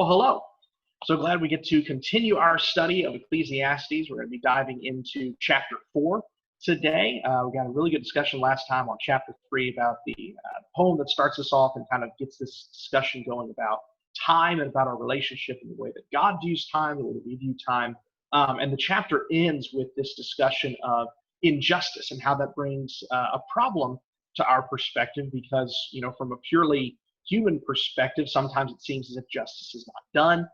Well, hello. So glad we get to continue our study of Ecclesiastes. We're going to be diving into chapter 4 today. We got a really good discussion last time on chapter 3 about the poem that starts us off and kind of gets this discussion going about time and about our relationship and the way that God views time, the way that we view time. And the chapter ends with this discussion of injustice and how that brings a problem to our perspective because, from a purely human perspective, sometimes it seems as if justice is not done.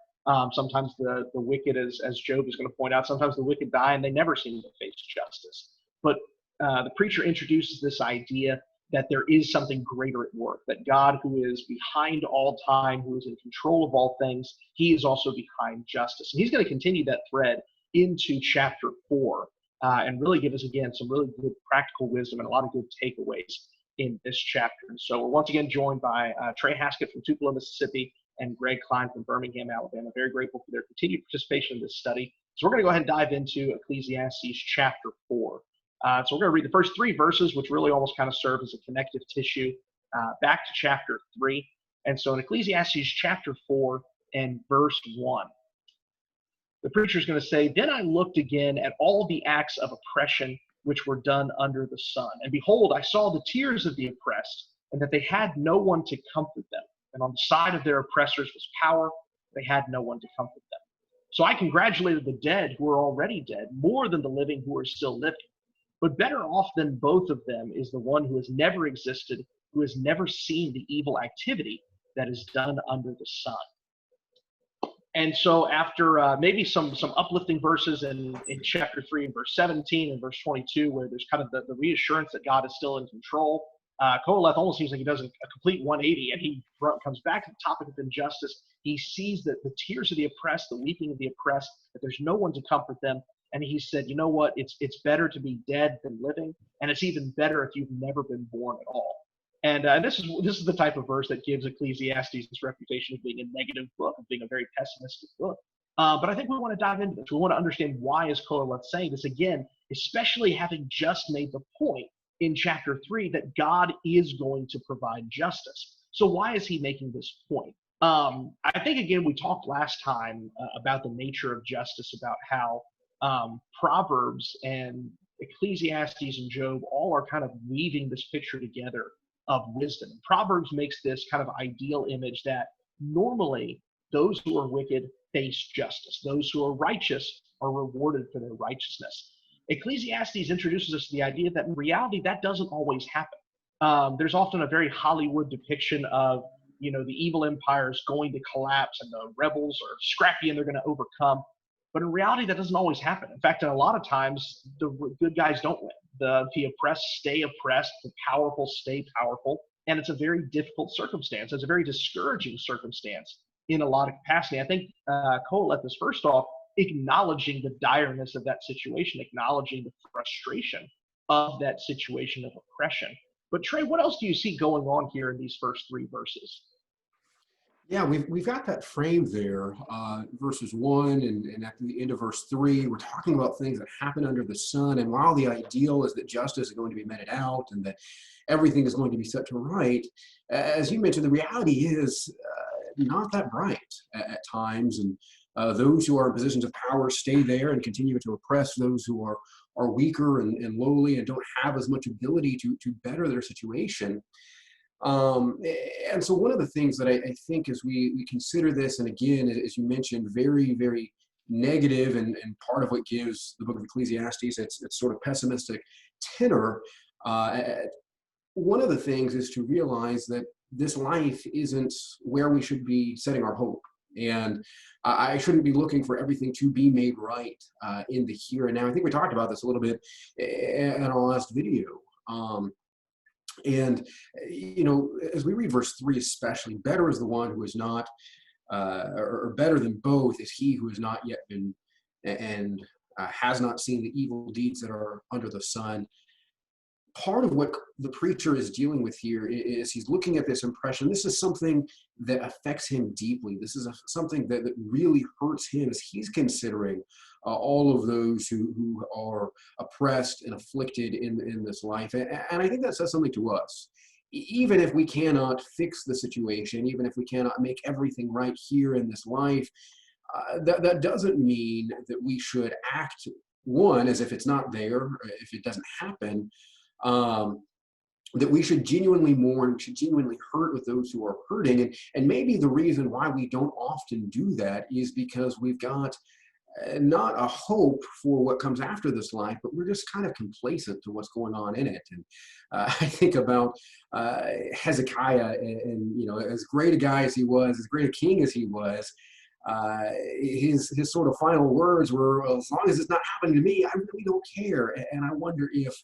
Sometimes the wicked, as Job is going to point out, sometimes the wicked die and they never seem to face justice. But the preacher introduces this idea that there is something greater at work, that God, who is behind all time, who is in control of all things, he is also behind justice. And he's going to continue that thread into chapter 4 and really give us, again, some really good practical wisdom and a lot of good takeaways in this chapter. And so we're once again joined by Trey Haskett from Tupelo, Mississippi, and Greg Kline from Birmingham, Alabama. Very grateful for their continued participation in this study. So we're going to go ahead and dive into Ecclesiastes chapter 4. So we're going to read the first 3 verses, which really almost kind of serve as a connective tissue back to chapter 3. And so in Ecclesiastes chapter 4 and verse 1, the preacher is going to say, "Then I looked again at all the acts of oppression which were done under the sun. And behold, I saw the tears of the oppressed, and that they had no one to comfort them. And on the side of their oppressors was power. They had no one to comfort them. So I congratulated the dead who are already dead, more than the living who are still living. But better off than both of them is the one who has never existed, who has never seen the evil activity that is done under the sun." And so after maybe some uplifting verses in chapter 3 and verse 17 and verse 22, where there's kind of the reassurance that God is still in control, Koheleth almost seems like he does a complete 180, and he comes back to the topic of injustice. He sees that the tears of the oppressed, the weeping of the oppressed, that there's no one to comfort them. And he said, you know what, it's better to be dead than living, and it's even better if you've never been born at all. And this is the type of verse that gives Ecclesiastes this reputation of being a negative book, of being a very pessimistic book. But I think we want to dive into this. We want to understand why is Koheleth saying this again, especially having just made the point in chapter 3 that God is going to provide justice. So why is he making this point? I think, again, we talked last time about the nature of justice, about how Proverbs and Ecclesiastes and Job all are kind of weaving this picture together of wisdom. Proverbs makes this kind of ideal image that normally those who are wicked face justice. Those who are righteous are rewarded for their righteousness. Ecclesiastes introduces us to the idea that in reality that doesn't always happen. There's often a very Hollywood depiction of the evil empire is going to collapse and the rebels are scrappy and they're going to overcome. But in reality, that doesn't always happen. In fact, a lot of times, the good guys don't win. The oppressed stay oppressed, the powerful stay powerful, and it's a very difficult circumstance. It's a very discouraging circumstance in a lot of capacity. I think Koheleth is first off acknowledging the direness of that situation, acknowledging the frustration of that situation of oppression. But Trey, what else do you see going on here in these first 3 verses? Yeah, we've got that frame there, verses 1 and at the end of verse 3, we're talking about things that happen under the sun. And while the ideal is that justice is going to be meted out and that everything is going to be set to right, as you mentioned, the reality is not that bright at times. And those who are in positions of power stay there and continue to oppress those who are weaker and lowly and don't have as much ability to better their situation. And so one of the things that I think as we consider this, and again, as you mentioned, very, very negative and part of what gives the book of Ecclesiastes its sort of pessimistic tenor, one of the things is to realize that this life isn't where we should be setting our hope. And I shouldn't be looking for everything to be made right in the here and now. I think we talked about this a little bit in our last video. And, as we read verse 3 especially, better is the one who is not, or better than both is he who has not yet been and has not seen the evil deeds that are under the sun. Part of what the preacher is dealing with here is he's looking at this impression. This is something that affects him deeply. This is something that really hurts him as he's considering all of those who are oppressed and afflicted in this life. And I think that says something to us. even if we cannot fix the situation, even if we cannot make everything right here in this life, that doesn't mean that we should act, one, as if it's not there, if it doesn't happen, um, that we should genuinely mourn, we should genuinely hurt with those who are hurting. And maybe the reason why we don't often do that is because we've got not a hope for what comes after this life, but we're just kind of complacent to what's going on in it. And I think about Hezekiah, and as great a guy as he was, as great a king as he was, his sort of final words were, well, as long as it's not happening to me, I really don't care. And I wonder if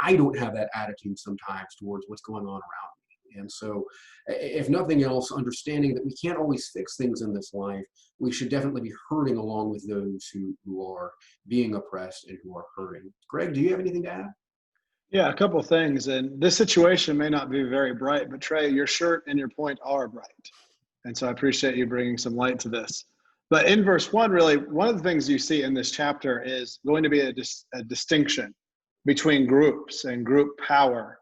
I don't have that attitude sometimes towards what's going on around me. And so, if nothing else, understanding that we can't always fix things in this life, we should definitely be hurting along with those who are being oppressed and who are hurting. Greg, do you have anything to add? Yeah, a couple of things. And this situation may not be very bright, but Trey, your shirt and your point are bright. And so I appreciate you bringing some light to this. But in verse 1, really, one of the things you see in this chapter is going to be a distinction between groups and group power.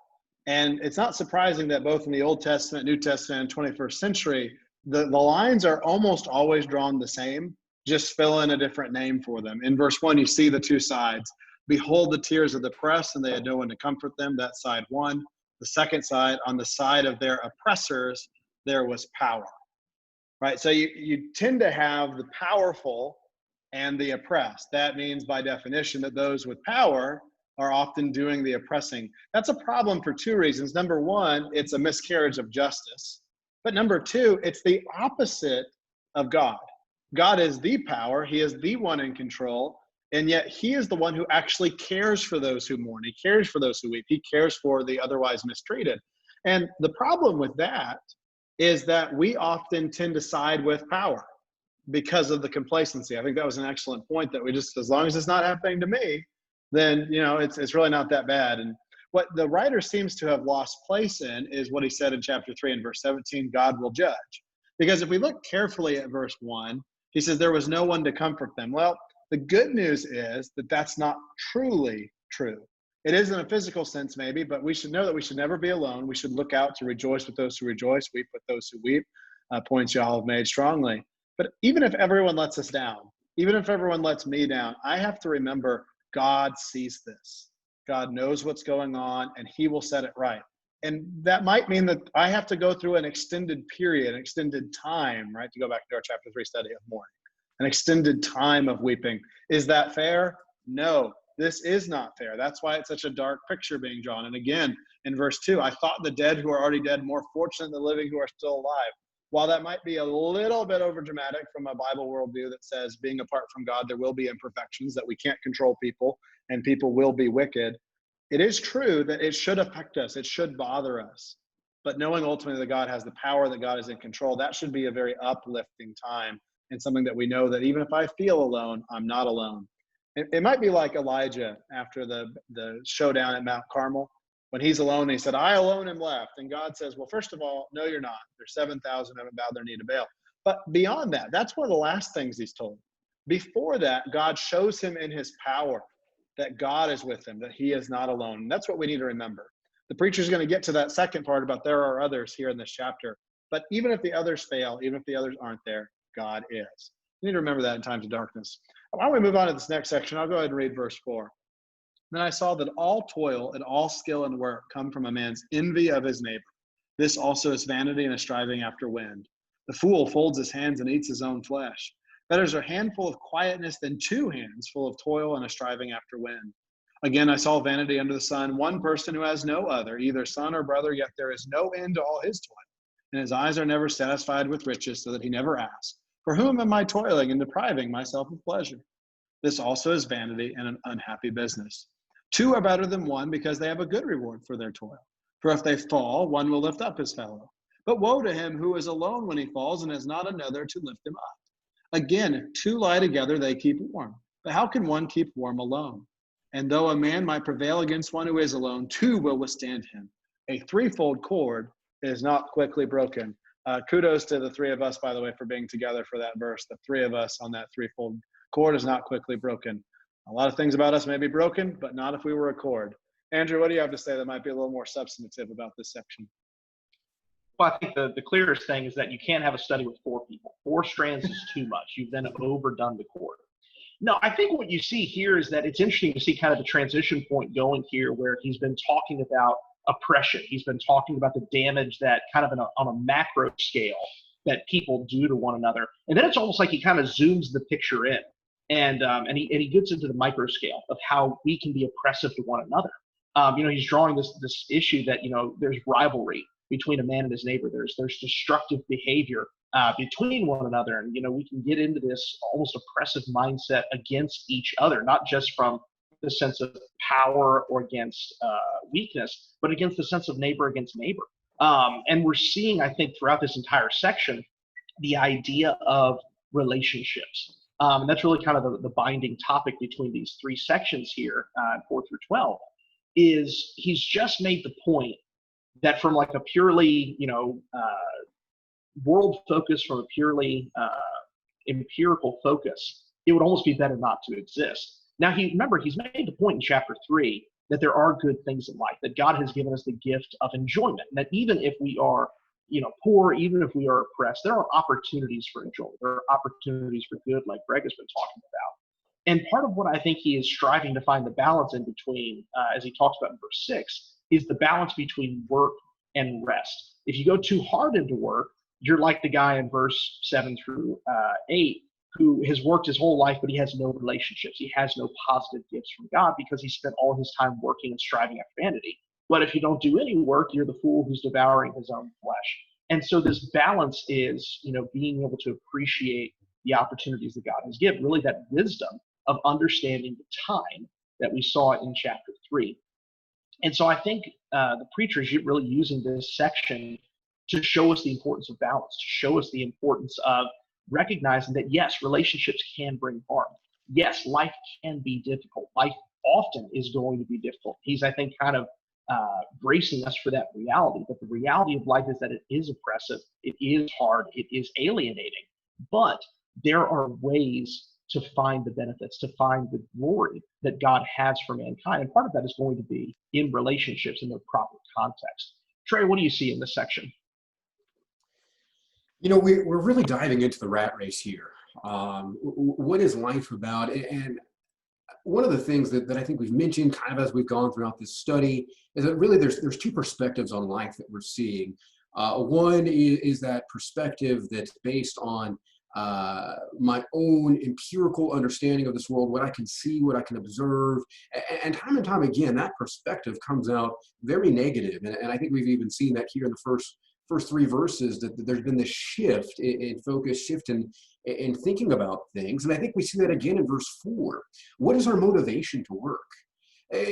And it's not surprising that both in the Old Testament, New Testament, and 21st century, the lines are almost always drawn the same, just fill in a different name for them. In verse 1, you see the two sides. Behold the tears of the oppressed, and they had no one to comfort them. That's side one. The second side, on the side of their oppressors, there was power. Right? So you tend to have the powerful and the oppressed. That means by definition that those with power are often doing the oppressing. That's a problem for two reasons. Number one, it's a miscarriage of justice. But number two, it's the opposite of God. God is the power. He is the one in control. And yet he is the one who actually cares for those who mourn. He cares for those who weep. He cares for the otherwise mistreated. And the problem with that is that we often tend to side with power because of the complacency. I think that was an excellent point, that we just, as long as it's not happening to me, then, it's really not that bad. And what the writer seems to have lost place in is what he said in chapter 3 and verse 17, God will judge. Because if we look carefully at verse 1, he says there was no one to comfort them. Well, the good news is that that's not truly true. It is in a physical sense maybe, but we should know that we should never be alone. We should look out to rejoice with those who rejoice, weep with those who weep, points y'all have made strongly. But even if everyone lets us down, even if everyone lets me down, I have to remember God sees this. God knows what's going on, and he will set it right. And that might mean that I have to go through an extended period, an extended time, right, to go back to our chapter 3 study of mourning, an extended time of weeping. Is that fair? No, this is not fair. That's why it's such a dark picture being drawn. And again, in verse 2, I thought the dead who are already dead more fortunate than the living who are still alive. While that might be a little bit overdramatic from a Bible worldview that says being apart from God, there will be imperfections, that we can't control people and people will be wicked, it is true that it should affect us. It should bother us. But knowing ultimately that God has the power, that God is in control, that should be a very uplifting time, and something that we know that even if I feel alone, I'm not alone. It might be like Elijah after the showdown at Mount Carmel. When he's alone, and he said, I alone am left. And God says, well, first of all, no, you're not. There's 7,000 who haven't bowed their knee to Baal. But beyond that, that's one of the last things he's told. Before that, God shows him in his power that God is with him, that he is not alone. And that's what we need to remember. The preacher's going to get to that second part about there are others here in this chapter. But even if the others fail, even if the others aren't there, God is. You need to remember that in times of darkness. Why don't we move on to this next section? I'll go ahead and read verse 4. Then I saw that all toil and all skill and work come from a man's envy of his neighbor. This also is vanity and a striving after wind. The fool folds his hands and eats his own flesh. Better is a handful of quietness than 2 hands full of toil and a striving after wind. Again, I saw vanity under the sun, one person who has no other, either son or brother, yet there is no end to all his toil. And his eyes are never satisfied with riches, so that he never asks, for whom am I toiling and depriving myself of pleasure? This also is vanity and an unhappy business. 2 are better than 1 because they have a good reward for their toil. For if they fall, one will lift up his fellow. But woe to him who is alone when he falls and has not another to lift him up. Again, if 2 lie together, they keep warm. But how can one keep warm alone? And though a man might prevail against one who is alone, 2 will withstand him. A threefold cord is not quickly broken. Kudos to the 3 of us, by the way, for being together for that verse. The 3 of us on that threefold cord is not quickly broken. A lot of things about us may be broken, but not if we were a cord. Andrew, what do you have to say that might be a little more substantive about this section? Well, I think the clearest thing is that you can't have a study with 4 people. 4 strands is too much. You've then overdone the court. No, I think what you see here is that it's interesting to see kind of the transition point going here where he's been talking about oppression. He's been talking about the damage that kind of on a macro scale that people do to one another. And then it's almost like he kind of zooms the picture in and he gets into the micro scale of how we can be oppressive to one another. He's drawing this issue that, there's rivalry between a man and his neighbor. There's destructive behavior between one another. And, we can get into this almost oppressive mindset against each other, not just from the sense of power or against weakness, but against the sense of neighbor against neighbor. And we're seeing, I think, throughout this entire section, the idea of relationships. And that's really kind of the binding topic between these 3 sections here, 4 through 12, is he's just made the point that from like a purely, world focus, from a purely empirical focus, it would almost be better not to exist. Now, he's made the point in chapter 3 that there are good things in life, that God has given us the gift of enjoyment, and that even if we are, poor, even if we are oppressed, there are opportunities for enjoyment. There are opportunities for good, like Greg has been talking about. And part of what I think he is striving to find the balance in between, as he talks about in verse 6, is the balance between work and rest. If you go too hard into work, you're like the guy in verse 7 through 8 who has worked his whole life, but he has no relationships. He has no positive gifts from God because he spent all his time working and striving after vanity. But if you don't do any work, you're the fool who's devouring his own flesh. And so this balance is, being able to appreciate the opportunities that God has given, really that wisdom of understanding the time that we saw in chapter 3. And so I think the preacher is really using this section to show us the importance of balance, to show us the importance of recognizing that, yes, relationships can bring harm. Yes, life can be difficult. Life often is going to be difficult. He's, I think, kind of bracing us for that reality. But the reality of life is that it is oppressive, it is hard, it is alienating. But there are ways to find the benefits, to find the glory that God has for mankind. And part of that is going to be in relationships in their proper context. Trey, what do you see in this section? We're really diving into the rat race here. What is life about? And one of the things that I think we've mentioned kind of as we've gone throughout this study is that really there's 2 perspectives on life that we're seeing. One is that perspective that's based on my own empirical understanding of this world, what I can see, what I can observe. And time again, that perspective comes out very negative. And I think we've even seen that here in the first 3 verses, that there's been this shift in focus, shift in thinking about things. And I think we see that again in verse 4. What is our motivation to work?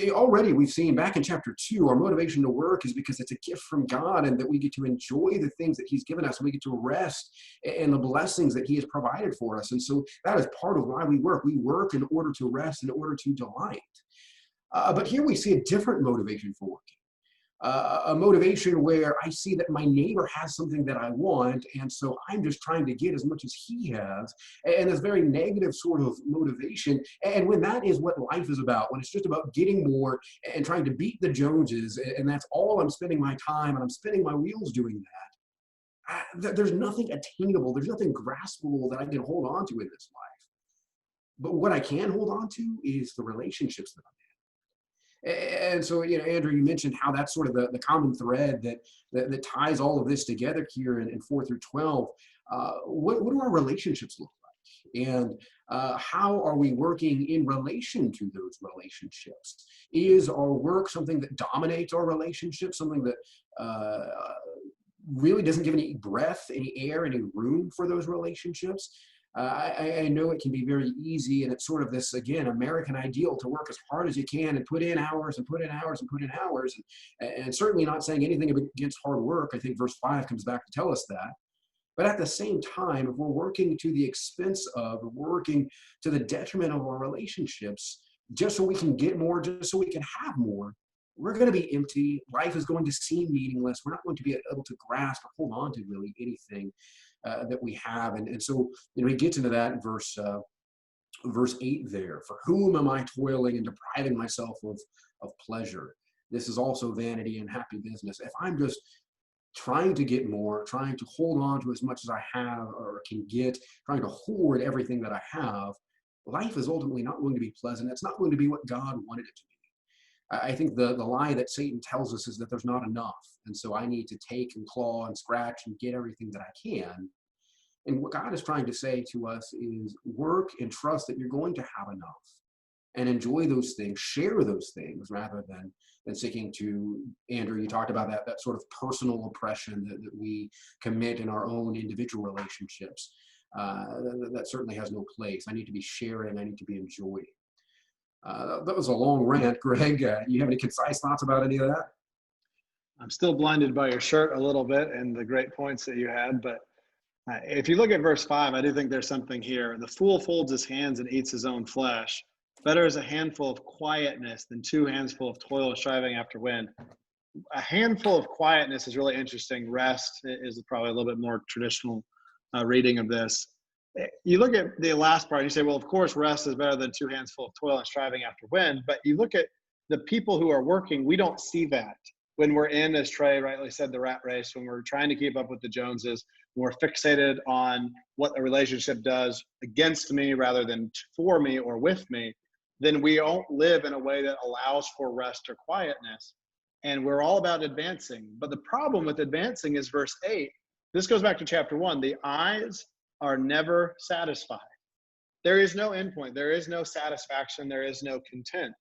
Already we've seen back in chapter 2, our motivation to work is because it's a gift from God and that we get to enjoy the things that he's given us, and we get to rest in the blessings that he has provided for us. And so that is part of why we work. We work in order to rest, in order to delight. But here we see a different motivation for working. A motivation where I see that my neighbor has something that I want, and so I'm just trying to get as much as he has, and this very negative sort of motivation. And when that is what life is about, when it's just about getting more and trying to beat the Joneses, and that's all I'm spending my time, and I'm spinning my wheels doing that, there's nothing attainable, there's nothing graspable that I can hold on to in this life. But what I can hold on to is the relationships that I'm in. And so, Andrew, you mentioned how that's sort of the common thread that ties all of this together here in 4 through 12. What do our relationships look like? And how are we working in relation to those relationships? Is our work something that dominates our relationships, something that really doesn't give any breath, any air, any room for those relationships? I know it can be very easy, and it's sort of this, again, American ideal to work as hard as you can and put in hours and put in hours and put in hours, and certainly not saying anything against hard work. I think verse 5 comes back to tell us that. But at the same time, if we're working to the expense of, or working to the detriment of our relationships, just so we can get more, just so we can have more, we're going to be empty. Life is going to seem meaningless. We're not going to be able to grasp or hold on to really anything that we have. And so, he gets into that in verse 8 there. For whom am I toiling and depriving myself of pleasure? this is also vanity and happy business. If I'm just trying to get more, trying to hold on to as much as I have or can get, trying to hoard everything that I have, life is ultimately not going to be pleasant. It's not going to be what God wanted it to be. I think the lie that Satan tells us is that there's not enough. And so I need to take and claw and scratch and get everything that I can. And what God is trying to say to us is work and trust that you're going to have enough and enjoy those things, share those things rather than seeking to, Andrew, you talked about that sort of personal oppression that we commit in our own individual relationships. That certainly has no place. I need to be sharing. I need to be enjoying. That was a long rant, Greg. You have any concise thoughts about any of that? I'm still blinded by your shirt a little bit and the great points that you had, but if you look at verse 5, I do think there's something here. The fool folds his hands and eats his own flesh. Better is a handful of quietness than 2 handsful of toil striving after wind. A handful of quietness is really interesting. Rest is probably a little bit more traditional reading of this. You look at the last part and you say, well, of course, rest is better than 2 handsful of toil and striving after wind. But you look at the people who are working, we don't see that. When we're in, as Trey rightly said, the rat race, when we're trying to keep up with the Joneses, we're fixated on what a relationship does against me rather than for me or with me, then we don't live in a way that allows for rest or quietness. And we're all about advancing. But the problem with advancing is verse 8. This goes back to chapter 1. The eyes are never satisfied. There is no endpoint. There is no satisfaction. There is no content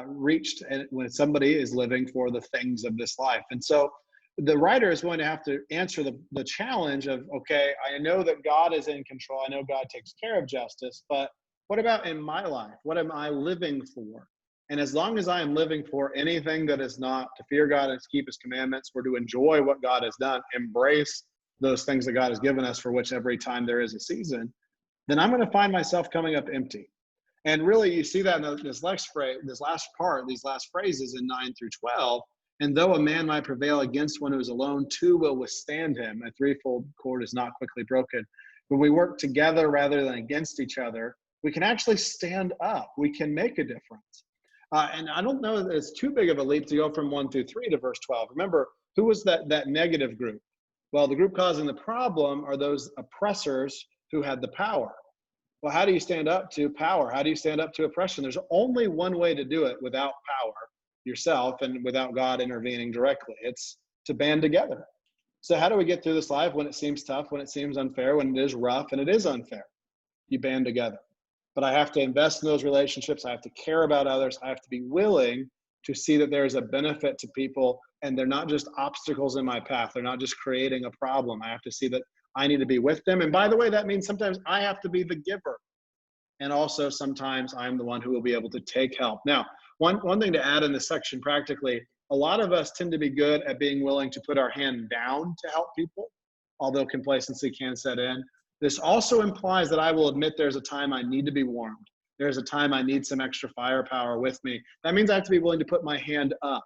reached when somebody is living for the things of this life. And so the writer is going to have to answer the challenge of, okay, I know that God is in control. I know God takes care of justice, but what about in my life? What am I living for? And as long as I am living for anything that is not to fear God and to keep his commandments or to enjoy what God has done, embrace those things that God has given us, for which every time there is a season, then I'm going to find myself coming up empty. And really, you see that in this last part, these last phrases in 9 through 12. And though a man might prevail against one who is alone, 2 will withstand him. A threefold cord is not quickly broken. When we work together rather than against each other, we can actually stand up. We can make a difference. And I don't know that it's too big of a leap to go from 1 through 3 to verse 12. Remember, who was that negative group? Well, the group causing the problem are those oppressors who had the power. Well, how do you stand up to power? How do you stand up to oppression? There's only one way to do it without power yourself and without God intervening directly. It's to band together. So how do we get through this life when it seems tough, when it seems unfair, when it is rough and it is unfair? You band together. But I have to invest in those relationships. I have to care about others. I have to be willing to see that there is a benefit to people and they're not just obstacles in my path. They're not just creating a problem. I have to see that I need to be with them. And by the way, that means sometimes I have to be the giver. And also sometimes I'm the one who will be able to take help. Now, one thing to add in this section practically, a lot of us tend to be good at being willing to put our hand down to help people, although complacency can set in. This also implies that I will admit there's a time I need to be warmed. There's a time I need some extra firepower with me. That means I have to be willing to put my hand up.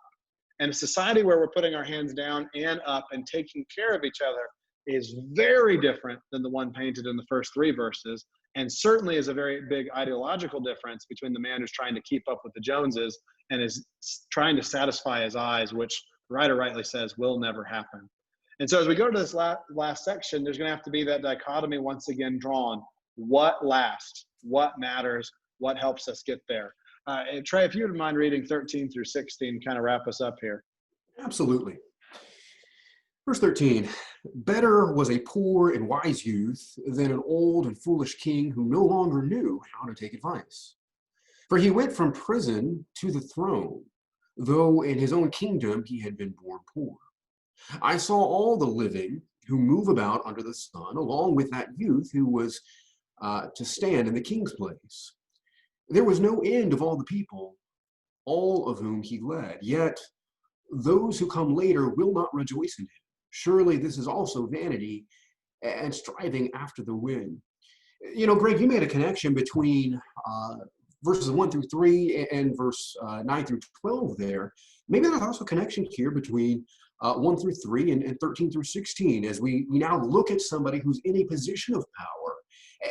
And a society where we're putting our hands down and up and taking care of each other is very different than the one painted in the first 3 verses, and certainly is a very big ideological difference between the man who's trying to keep up with the Joneses and is trying to satisfy his eyes, which the writer rightly says will never happen. And so as we go to this last section, there's going to have to be that dichotomy once again drawn. What lasts? What matters? What helps us get there? And Trey, if you wouldn't mind reading 13 through 16, kind of wrap us up here. Absolutely. Verse 13, better was a poor and wise youth than an old and foolish king who no longer knew how to take advice. For he went from prison to the throne, though in his own kingdom he had been born poor. I saw all the living who move about under the sun, along with that youth who was to stand in the king's place. There was no end of all the people, all of whom he led. Yet those who come later will not rejoice in him. Surely this is also vanity and striving after the wind. You know, Greg, you made a connection between verses 1 through 3 and verse 9 through 12 there. Maybe there's also a connection here between 1 through 3 and 13 through 16 as we now look at somebody who's in a position of power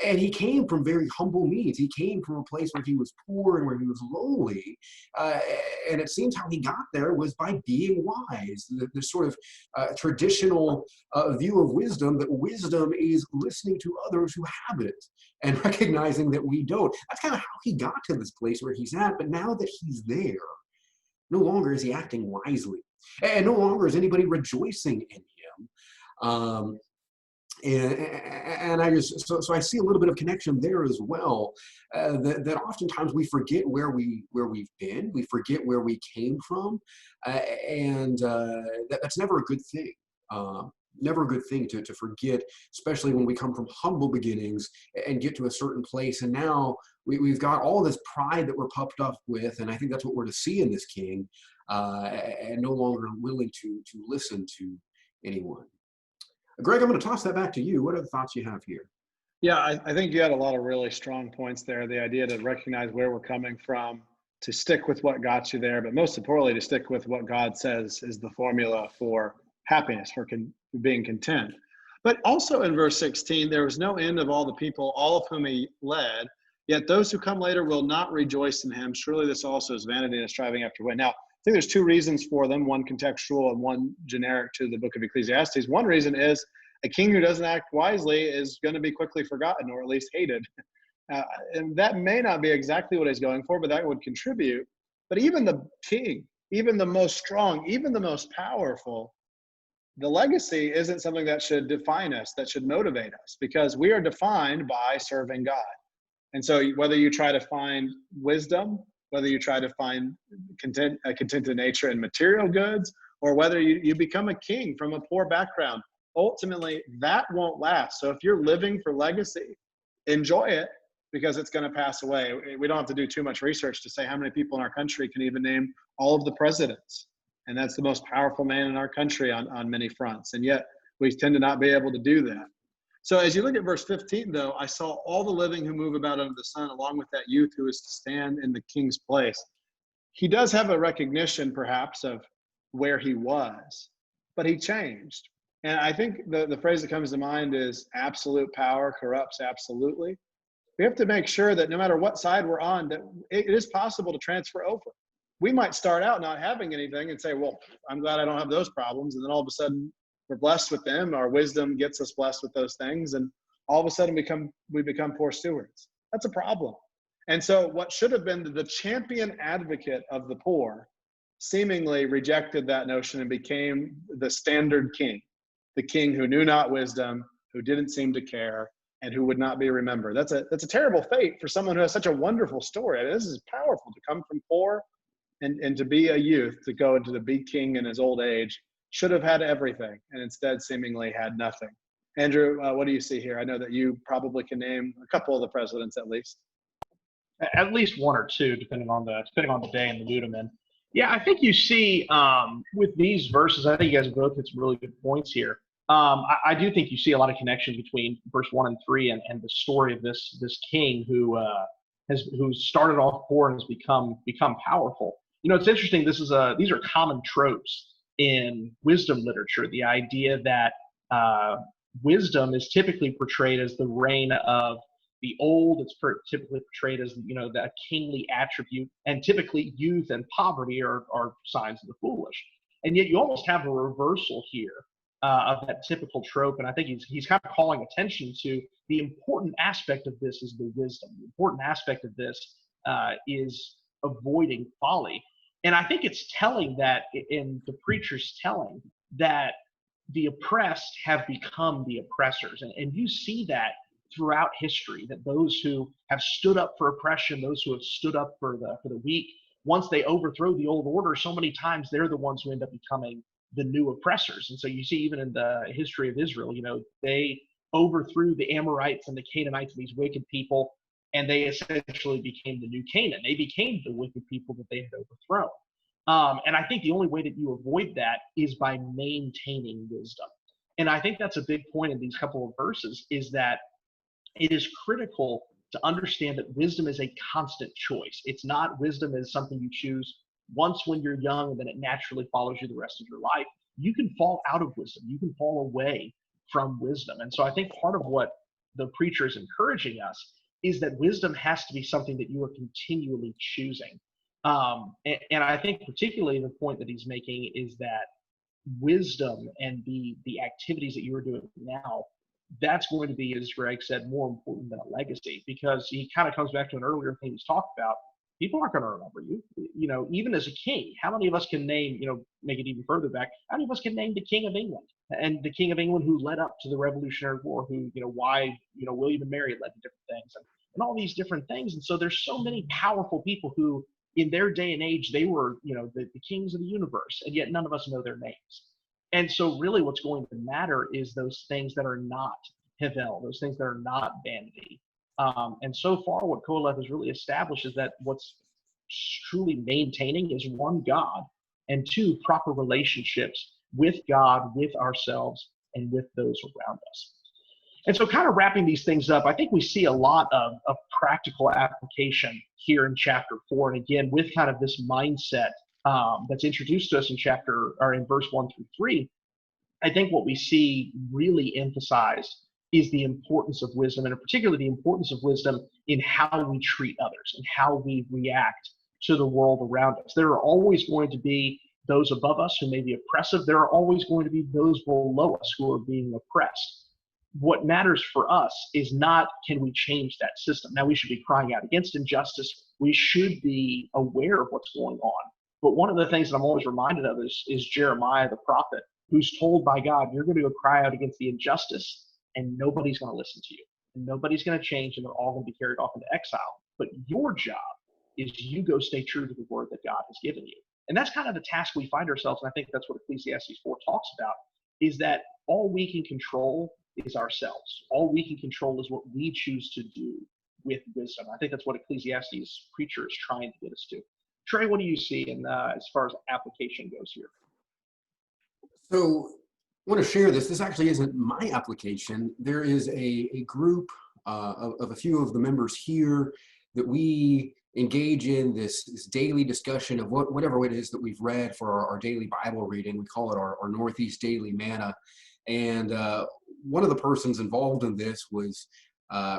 And he came from very humble means. He came from a place where he was poor and where he was lowly. And it seems how he got there was by being wise. The sort of traditional view of wisdom, that wisdom is listening to others who have it and recognizing that we don't. That's kind of how he got to this place where he's at. But now that he's there, no longer is he acting wisely. And no longer is anybody rejoicing in him. And I just so I see a little bit of connection there as well. That oftentimes we forget where we've been, we forget where we came from, and that's never a good thing. Never a good thing to forget, especially when we come from humble beginnings and get to a certain place. And now we've got all this pride that we're puffed up with, and I think that's what we're to see in this king, and no longer willing to listen to anyone. Greg, I'm going to toss that back to you. What are the thoughts you have here? Yeah, I think you had a lot of really strong points there. The idea to recognize where we're coming from, to stick with what got you there, but most importantly, to stick with what God says is the formula for happiness, for being content. But also in verse 16, there was no end of all the people, all of whom he led, yet those who come later will not rejoice in him. Surely this also is vanity and striving after wind. Now, I think there's two reasons for them, one contextual and one generic to the book of Ecclesiastes. One reason is a king who doesn't act wisely is going to be quickly forgotten, or at least hated. And that may not be exactly what he's going for, but that would contribute. But even the king, even the most strong, even the most powerful, the legacy isn't something that should define us, that should motivate us, because we are defined by serving God. And so whether you try to find wisdom, whether you try to find a contented nature in material goods, or whether you become a king from a poor background, ultimately that won't last. So if you're living for legacy, enjoy it, because it's going to pass away. We don't have to do too much research to say how many people in our country can even name all of the presidents. And that's the most powerful man in our country on many fronts. And yet we tend to not be able to do that. So as you look at verse 15, though, I saw all the living who move about under the sun, along with that youth who is to stand in the king's place. He does have a recognition, perhaps, of where he was, but he changed. And I think the phrase that comes to mind is absolute power corrupts absolutely. We have to make sure that no matter what side we're on, that it is possible to transfer over. We might start out not having anything and say, well, I'm glad I don't have those problems. And then all of a sudden we're blessed with them. Our wisdom gets us blessed with those things. And all of a sudden we become poor stewards. That's a problem. And so what should have been the champion advocate of the poor seemingly rejected that notion and became the standard king, the king who knew not wisdom, who didn't seem to care, and who would not be remembered. That's a terrible fate for someone who has such a wonderful story. This is powerful, to come from poor and to be a youth, to go into the be king in his old age. Should have had everything, and instead seemingly had nothing. Andrew, what do you see here? I know that you probably can name a couple of the presidents at least. At least one or two, depending on the day and the mood I'm in. Yeah, I think you see with these verses, I think you guys have both hit some really good points here. I do think you see a lot of connection between verse 1 and 3 and the story of this king who started off poor and has become powerful. You know, it's interesting. These are common tropes in wisdom literature. The idea that wisdom is typically portrayed as the reign of the old. It's typically portrayed as, you know, that kingly attribute, and typically youth and poverty are signs of the foolish. And yet you almost have a reversal here of that typical trope. And I think he's kind of calling attention to the important aspect of this is the wisdom. The important aspect of this is avoiding folly. And I think it's telling that in the preacher's telling that the oppressed have become the oppressors. And you see that throughout history, that those who have stood up for oppression, those who have stood up for the weak, once they overthrow the old order, so many times they're the ones who end up becoming the new oppressors. And so you see even in the history of Israel, you know, they overthrew the Amorites and the Canaanites, these wicked people, and they essentially became the new Canaan. They became the wicked people that they had overthrown. And I think the only way that you avoid that is by maintaining wisdom. And I think that's a big point in these couple of verses, is that it is critical to understand that wisdom is a constant choice. It's not wisdom is something you choose once when you're young and then it naturally follows you the rest of your life. You can fall out of wisdom. You can fall away from wisdom. And so I think part of what the preacher is encouraging us is that wisdom has to be something that you are continually choosing. And I think particularly the point that he's making is that wisdom and the activities that you are doing now, that's going to be, as Greg said, more important than a legacy, because he kind of comes back to an earlier thing he's talked about. People aren't going to remember you. Even as a king, how many of us can name, make it even further back, how many of us can name the King of England, and the King of England who led up to the Revolutionary War, who, why, William and Mary led to different things, and all these different things. And so there's so many powerful people who, in their day and age, they were, the kings of the universe, and yet none of us know their names. And so really what's going to matter is those things that are not Havel, those things that are not vanity. And so far, what Koheleth has really established is that what's truly maintaining is one, God, and two, proper relationships with God, with ourselves, and with those around us. And so kind of wrapping these things up, I think we see a lot of practical application here in chapter 4. And again, with kind of this mindset that's introduced to us in verse 1 through 3, I think what we see really emphasized is the importance of wisdom, and in particular the importance of wisdom in how we treat others and how we react to the world around us. There are always going to be those above us who may be oppressive. There are always going to be those below us who are being oppressed. What matters for us is not, can we change that system? Now, we should be crying out against injustice. We should be aware of what's going on. But one of the things that I'm always reminded of is Jeremiah the prophet, who's told by God, you're going to go cry out against the injustice, and nobody's going to listen to you, and nobody's going to change, and they're all going to be carried off into exile. But your job is you go stay true to the word that God has given you. And that's kind of the task we find ourselves, and I think that's what Ecclesiastes 4 talks about, is that all we can control is ourselves. All we can control is what we choose to do with wisdom. I think that's what Ecclesiastes preacher is trying to get us to. Trey, what do you see as far as application goes here? So I want to share this. This actually isn't my application. There is a group of a few of the members here that we engage in this daily discussion of whatever it is that we've read for our daily Bible reading. We call it our Northeast Daily Manna. And one of the persons involved in this was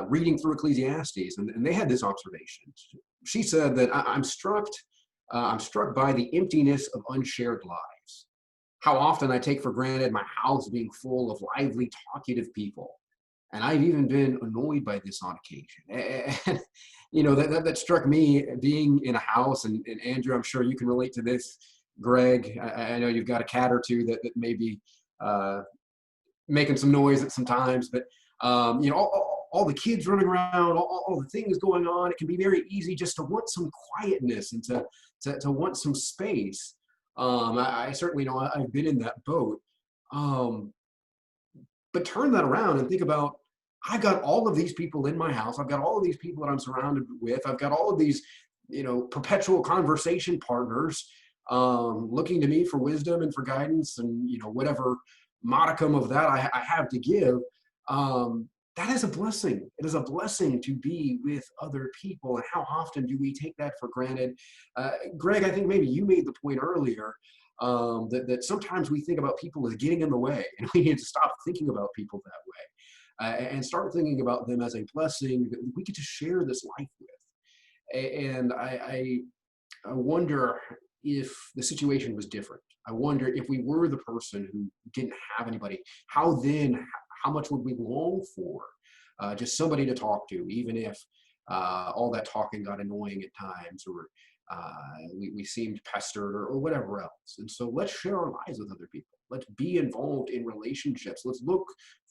reading through Ecclesiastes, and they had this observation. She said that I'm struck by the emptiness of unshared lives. How often I take for granted my house being full of lively, talkative people. And I've even been annoyed by this on occasion. And, that struck me, being in a house, and Andrew, I'm sure you can relate to this. Greg, I know you've got a cat or two that may be making some noise at some times, but all the kids running around, all the things going on, it can be very easy just to want some quietness and to want some space. I certainly know I've been in that boat. But turn that around and think about, I've got all of these people in my house. I've got all of these people that I'm surrounded with. I've got all of these, perpetual conversation partners looking to me for wisdom and for guidance, and, whatever modicum of that I have to give. That is a blessing. It is a blessing to be with other people. And how often do we take that for granted? Greg, I think maybe you made the point earlier that sometimes we think about people as getting in the way, and we need to stop thinking about people that way and start thinking about them as a blessing that we get to share this life with. And I wonder if the situation was different. I wonder if we were the person who didn't have anybody, how much would we long for just somebody to talk to, even if all that talking got annoying at times, or we seemed pestered, or whatever else. And so let's share our lives with other people. Let's be involved in relationships. Let's look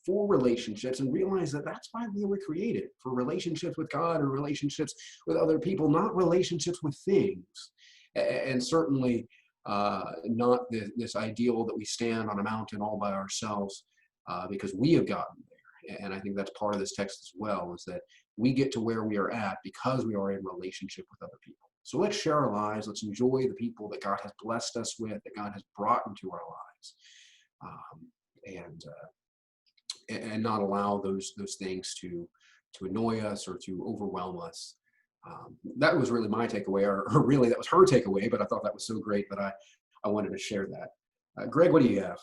for relationships and realize that that's why we were created, for relationships with God or relationships with other people, not relationships with things. And certainly not this ideal that we stand on a mountain all by ourselves because we have gotten there. And I think that's part of this text as well, is that we get to where we are at because we are in relationship with other people. So let's share our lives. Let's enjoy the people that God has blessed us with, that God has brought into our lives, and not allow those things to annoy us or to overwhelm us. That was really my takeaway, or really that was her takeaway, but I thought that was so great that I wanted to share that. Greg, what do you have?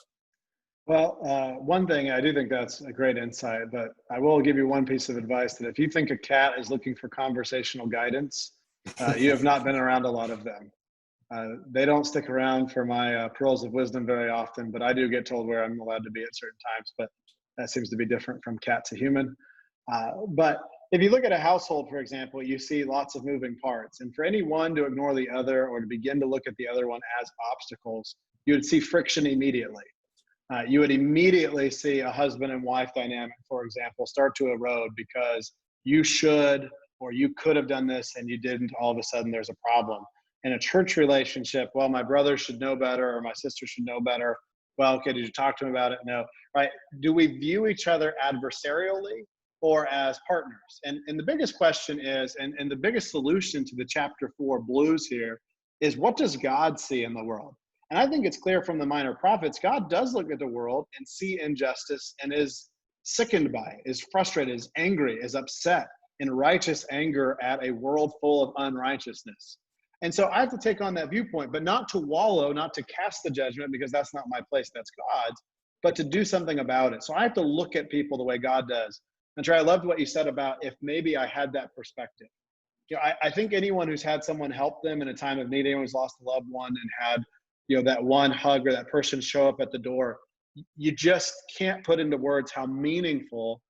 Well, one thing, I do think that's a great insight, but I will give you one piece of advice that if you think a cat is looking for conversational guidance, you have not been around a lot of them. They don't stick around for my pearls of wisdom very often, but I do get told where I'm allowed to be at certain times, but that seems to be different from cat to human. But if you look at a household, for example, you see lots of moving parts. And for any one to ignore the other or to begin to look at the other one as obstacles, you would see friction immediately. You would immediately see a husband and wife dynamic, for example, start to erode because you should or you could have done this and you didn't. All of a sudden, there's a problem. In a church relationship, well, my brother should know better or my sister should know better. Well, okay, did you talk to him about it? No, right? Do we view each other adversarially or as partners? And the biggest question is, and the biggest solution to the chapter 4 blues here is, what does God see in the world? And I think it's clear from the minor prophets, God does look at the world and see injustice and is sickened by it, is frustrated, is angry, is upset in righteous anger at a world full of unrighteousness. And so I have to take on that viewpoint, but not to wallow, not to cast the judgment, because that's not my place, that's God's, but to do something about it. So I have to look at people the way God does. And Trey, I loved what you said about if maybe I had that perspective. I think anyone who's had someone help them in a time of need, anyone who's lost a loved one and had that one hug or that person show up at the door, you just can't put into words how meaningful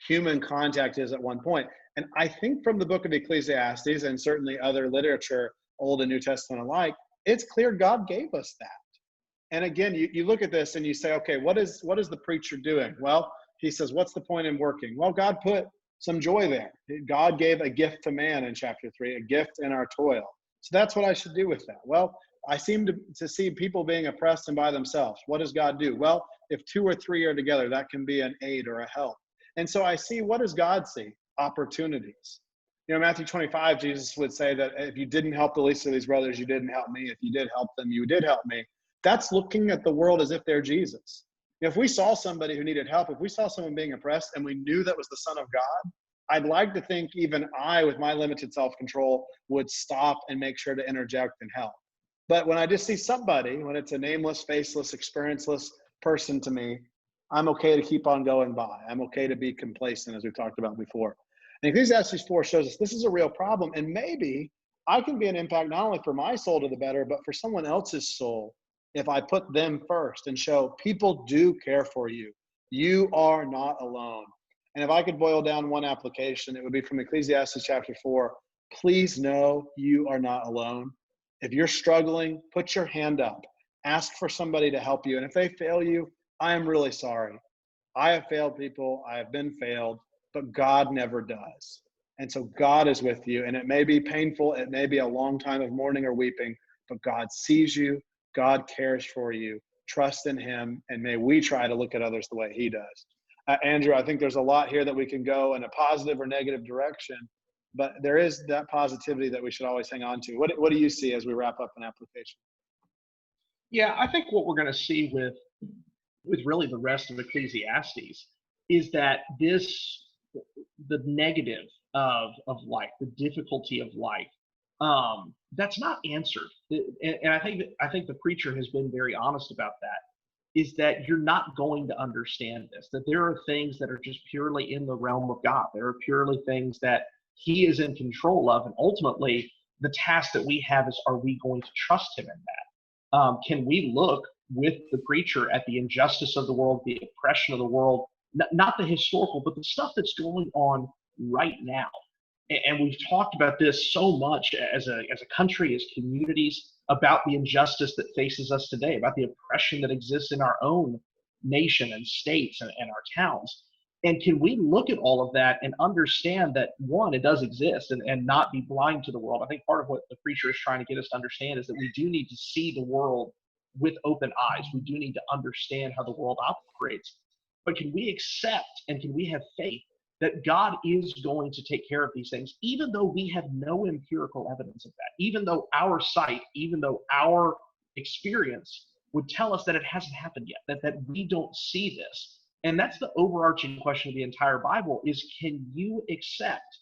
human contact is at one point. And I think from the book of Ecclesiastes and certainly other literature, Old and New Testament alike, it's clear God gave us that. And again, you look at this and you say, okay, what is the preacher doing? Well, he says, what's the point in working? Well, God put some joy there. God gave a gift to man in chapter 3, a gift in our toil. So that's what I should do with that. Well, I seem to see people being oppressed and by themselves. What does God do? Well, if 2 or 3 are together, that can be an aid or a help. And so I see, what does God see? Opportunities. Matthew 25, Jesus would say that if you didn't help the least of these brothers, you didn't help me. If you did help them, you did help me. That's looking at the world as if they're Jesus. If we saw somebody who needed help, if we saw someone being oppressed and we knew that was the Son of God, I'd like to think even I, with my limited self-control, would stop and make sure to interject and help. But when I just see somebody, when it's a nameless, faceless, experienceless person to me, I'm okay to keep on going by. I'm okay to be complacent, as we talked about before. And Ecclesiastes 4 shows us this is a real problem. And maybe I can be an impact not only for my soul to the better, but for someone else's soul if I put them first and show people do care for you. You are not alone. And if I could boil down one application, it would be from Ecclesiastes chapter 4. Please know you are not alone. If you're struggling, put your hand up. Ask for somebody to help you. And if they fail you, I am really sorry. I have failed people. I have been failed, but God never does. And so God is with you. And it may be painful. It may be a long time of mourning or weeping, but God sees you. God cares for you. Trust in him. And may we try to look at others the way he does. Andrew, I think there's a lot here that we can go in a positive or negative direction, but there is that positivity that we should always hang on to. What do you see as we wrap up an application? Yeah, I think what we're going to see with really the rest of Ecclesiastes is that the negative of life, the difficulty of life, that's not answered. And I think the preacher has been very honest about that, is that you're not going to understand this, that there are things that are just purely in the realm of God. There are purely things that he is in control of. And ultimately, the task that we have is, are we going to trust him in that? Can we look with the preacher at the injustice of the world, the oppression of the world, not the historical, but the stuff that's going on right now? And we've talked about this so much as a country, as communities, about the injustice that faces us today, about the oppression that exists in our own nation and states and our towns. And can we look at all of that and understand that, one, it does exist, and not be blind to the world? I think part of what the preacher is trying to get us to understand is that we do need to see the world with open eyes. We do need to understand how the world operates. But can we accept and can we have faith that God is going to take care of these things, even though we have no empirical evidence of that, even though our sight, even though our experience would tell us that it hasn't happened yet, that we don't see this? And that's the overarching question of the entire Bible is, can you accept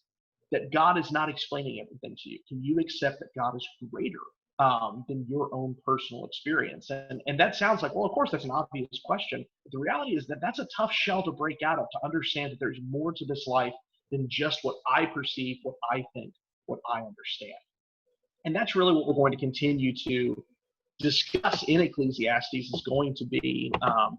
that God is not explaining everything to you? Can you accept that God is greater than your own personal experience. And that sounds like, well, of course, that's an obvious question. But the reality is that that's a tough shell to break out of, to understand that there's more to this life than just what I perceive, what I think, what I understand. And that's really what we're going to continue to discuss in Ecclesiastes, is going to be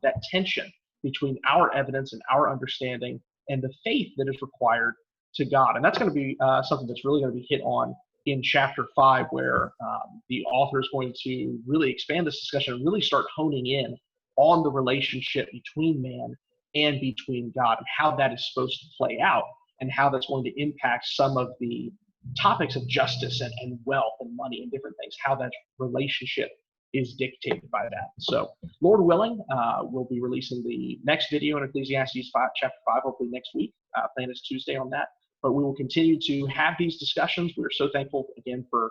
that tension between our evidence and our understanding and the faith that is required to God. And that's going to be something that's really going to be hit on in chapter 5, where the author is going to really expand this discussion and really start honing in on the relationship between man and between God, and how that is supposed to play out, and how that's going to impact some of the topics of justice and wealth and money and different things, how that relationship is dictated by that. So, Lord willing, we'll be releasing the next video in Ecclesiastes 5, chapter 5, hopefully next week. Plan is Tuesday on that. But we will continue to have these discussions. We are so thankful, again, for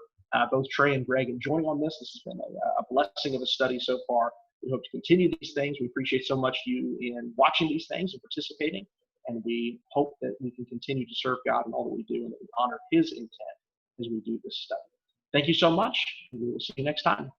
both Trey and Greg joining on this. This has been a blessing of a study so far. We hope to continue these things. We appreciate so much you in watching these things and participating. And we hope that we can continue to serve God in all that we do, and that we honor his intent as we do this study. Thank you so much, and we will see you next time.